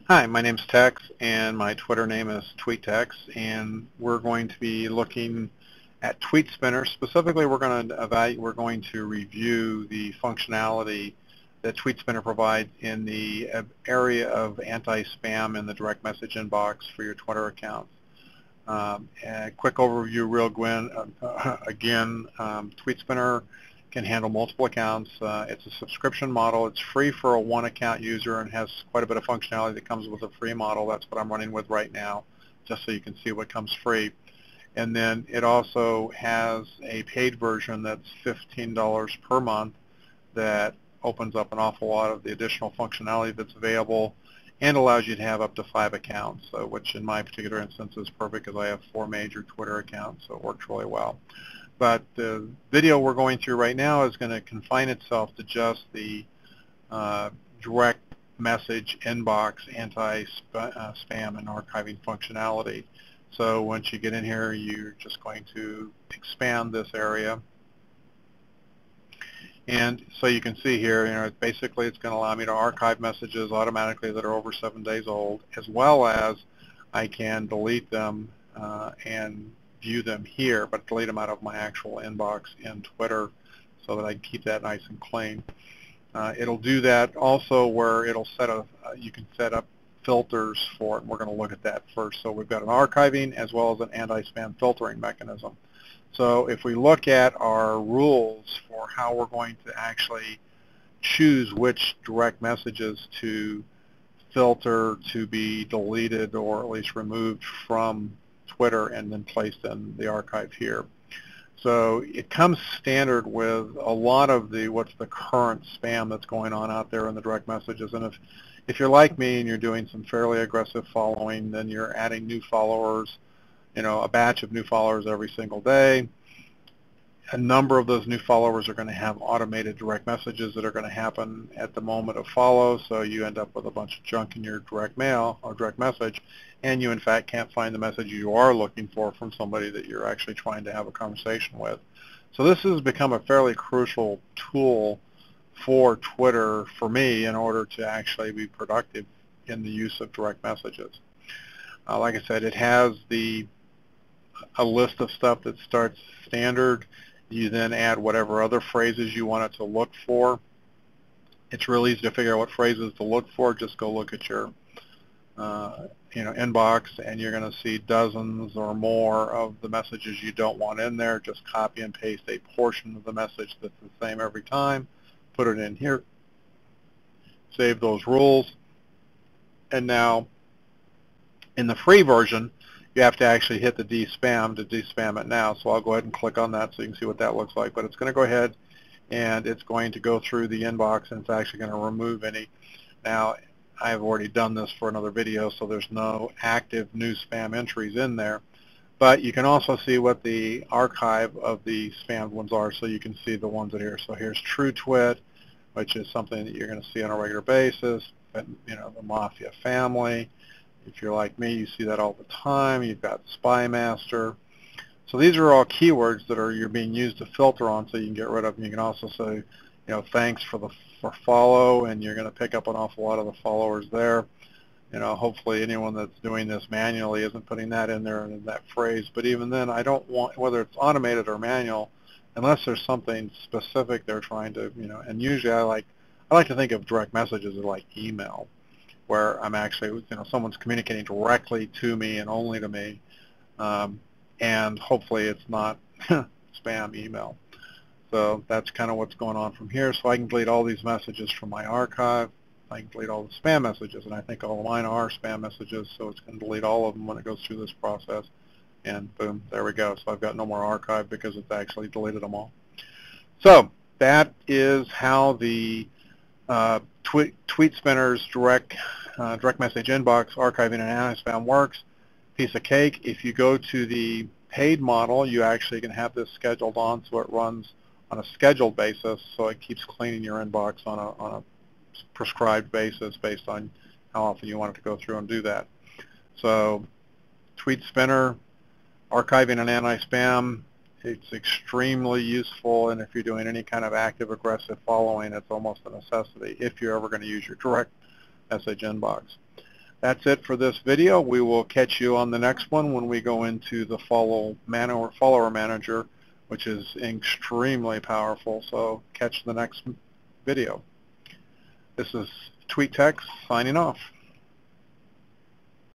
Hi, my name's Tex, and my Twitter name is TweetTex, and we're going to be looking at TweetSpinner. Specifically, we're going to review the functionality that TweetSpinner provides in the area of anti-spam in the direct message inbox for your Twitter accounts. A quick overview, again, TweetSpinner can handle multiple accounts. It's a subscription model. It's free for a one-account user and has quite a bit of functionality that comes with a free model. That's what I'm running with right now, just so you can see what comes free. And then it also has a paid version that's $15 per month that opens up an awful lot of the additional functionality that's available and allows you to have up to 5 accounts, which in my particular instance is perfect because I have 4 major Twitter accounts, so it works really well. But the video we're going through right now is going to confine itself to just the direct message inbox anti-spam and archiving functionality. So once you get in here, you're just going to expand this area. And so you can see here, basically it's going to allow me to archive messages automatically that are over 7 days old, as well as I can delete them and view them here, but delete them out of my actual inbox in Twitter so that I can keep that nice and clean. It'll do that also where it'll you can set up filters for it, and we're going to look at that first. So we've got an archiving as well as an anti-spam filtering mechanism. So if we look at our rules for how we're going to actually choose which direct messages to filter to be deleted or at least removed from Twitter and then placed in the archive here. So it comes standard with a lot of what's the current spam that's going on out there in the direct messages. And if you're like me and you're doing some fairly aggressive following, then you're adding new followers, a batch of new followers every single day. A number of those new followers are going to have automated direct messages that are going to happen at the moment of follow, so you end up with a bunch of junk in your direct mail or direct message, and you in fact can't find the message you are looking for from somebody that you're actually trying to have a conversation with. So this has become a fairly crucial tool for Twitter, for me, in order to actually be productive in the use of direct messages. Like I said, it has a list of stuff that starts standard. You then add whatever other phrases you want it to look for. It's real easy to figure out what phrases to look for. Just go look at your inbox, and you're going to see dozens or more of the messages you don't want in there. Just copy and paste a portion of the message that's the same every time, put it in here, save those rules, and now in the free version, you have to actually hit the de-spam to de-spam it now. So I'll go ahead and click on that so you can see what that looks like. But it's going to go ahead and it's going to go through the inbox, and it's actually going to remove any. Now, I've already done this for another video, so there's no active new spam entries in there. But you can also see what the archive of the spammed ones are, so you can see the ones that are here. So here's True Twit, which is something that you're going to see on a regular basis. But, the Mafia family. If you're like me, you see that all the time. You've got Spy Master. So these are all keywords that you're being used to filter on, so you can get rid of them. You can also say, thanks for follow, and you're going to pick up an awful lot of the followers there. Hopefully anyone that's doing this manually isn't putting that in there in that phrase. But even then, I don't want, whether it's automated or manual, unless there's something specific they're trying to, and usually I like to think of direct messages as like email, where I'm actually, someone's communicating directly to me and only to me, and hopefully it's not spam email. So that's kind of what's going on from here. So I can delete all these messages from my archive. I can delete all the spam messages, and I think all of mine are spam messages, so it's going to delete all of them when it goes through this process. And boom, there we go. So I've got no more archive because it's actually deleted them all. So that is how the TweetSpinner's direct message inbox archiving and anti-spam works. Piece of cake. If you go to the paid model, you actually can have this scheduled on, so it runs on a scheduled basis, so it keeps cleaning your inbox on a prescribed basis based on how often you want it to go through and do that. So TweetSpinner, archiving and anti-spam, it's extremely useful, and if you're doing any kind of active aggressive following, it's almost a necessity if you're ever going to use your direct message inbox. That's it for this video. We will catch you on the next one when we go into the follower manager, which is extremely powerful. So catch the next video. This is TweetTech signing off.